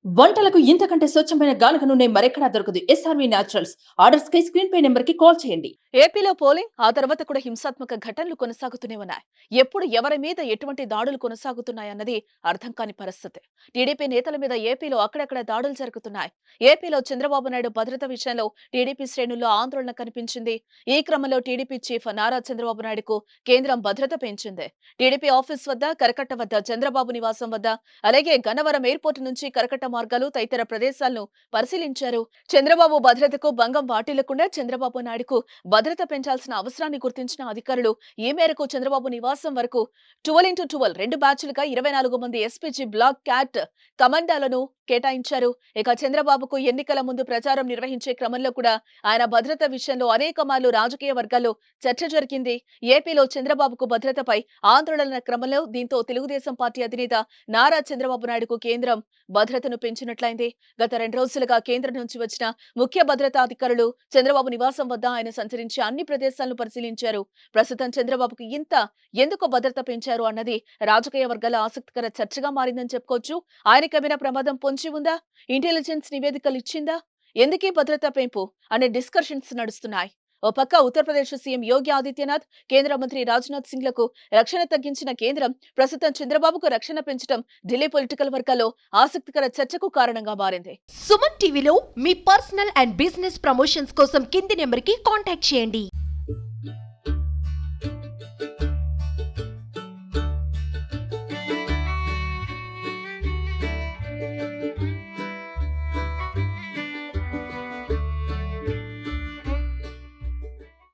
వంటలకు ఇంతకంటే స్వచ్ఛమైన గానుగ నూనె మరెక్కడా దొరకదు. SRV naturals. ఆర్డర్స్ కై స్క్రీన్ పై నెంబర్ కి కాల్ చేయండి. ఏపీలో పోలింగ్ ఆ తర్వాత కూడా హింసాత్మక ఘటనలు కొనసాగుతూనే ఉన్నాయి. ఎప్పుడు ఎవరి మీద ఎటువంటి దాడులు కొనసాగుతున్నాయన్నది అర్థం కాని పరిస్థితి. టీడీపీ నేతల మీద ఏపీలో అక్కడక్కడ దాడులు జరుగుతున్నాయి. ఏపీలో చంద్రబాబు నాయుడు భద్రత విషయంలో టీడీపీ శ్రేణుల్లో ఆందోళన కనిపించింది. ఈ క్రమంలో టీడీపీ చీఫ్ నారా చంద్రబాబు నాయుడుకు కేంద్రం భద్రత పెంచింది. టీడీపీ ఆఫీస్ వద్ద, కరకట్ట వద్ద, చంద్రబాబు నివాసం వద్ద, అలాగే గన్నవరం ఎయిర్పోర్టు నుంచి కరకట్ట మార్గాలు తదితర ప్రదేశాలను పరిశీలించారు. చంద్రబాబు భద్రతకు భంగం వాటిల్లకుండా చంద్రబాబు నాయుడుకు భద్రత పెంచాల్సిన అవసరాన్ని గుర్తించిన అధికారులు ఈ మేరకు చంద్రబాబు నివాసం వరకు 12x12 రెండు బ్యాచ్లుగా 24 మంది ఎస్పీజీ బ్లాక్ క్యాట్ కమాండాలను కేటాయించారు. ఇక చంద్రబాబుకు ఎన్నికల ముందు ప్రచారం నిర్వహించే క్రమంలో కూడా ఆయన భద్రత విషయంలో అనేక మార్లు రాజకీయ వర్గాల్లో చర్చ జరిగింది. ఏపీలో చంద్రబాబుకు భద్రతపై ఆందోళన క్రమంలో దీంతో తెలుగుదేశం పార్టీ అధినేత నారా చంద్రబాబు నాయుడుకు కేంద్రం భద్రతను పెంచినట్లయింది. గత 2 రోజులుగా కేంద్రం నుంచి వచ్చిన ముఖ్య భద్రతా అధికారులు చంద్రబాబు నివాసం వద్ద ఆయన సంచరించి అన్ని ప్రదేశాలను పరిశీలించారు. ప్రస్తుతం చంద్రబాబుకు ఎందుకు భద్రత పెంచారు అన్నది రాజకీయ వర్గాల ఆసక్తికర చర్చగా మారిందని చెప్పుకోవచ్చు. ఆయనకేమైనా ప్రమాదం పొంచి ఉందా? ఇంటెలిజెన్స్ నివేదికలు ఇచ్చిందా? ఎందుకీ భద్రతా పెంపు అనే డిస్కషన్స్ నడుస్తున్నాయి. ఓ పక్క ఉత్తరప్రదేశ్ సీఎం యోగి ఆదిత్యనాథ్, కేంద్ర మంత్రి రాజ్నాథ్ సింగ్ లకు రక్షణ తగ్గించిన కేంద్రం ప్రస్తుతం చంద్రబాబుకు రక్షణ పెంచడం ఢిల్లీ పొలిటికల్ వర్గాల్లో ఆసక్తికర చర్చకు కారణంగా మారింది. సుమన్ టీవీలో మీ పర్సనల్ అండ్ బిజినెస్ ప్రమోషన్స్ కోసం కింది నెంబర్ కి కాంటాక్ట్ చేయండి.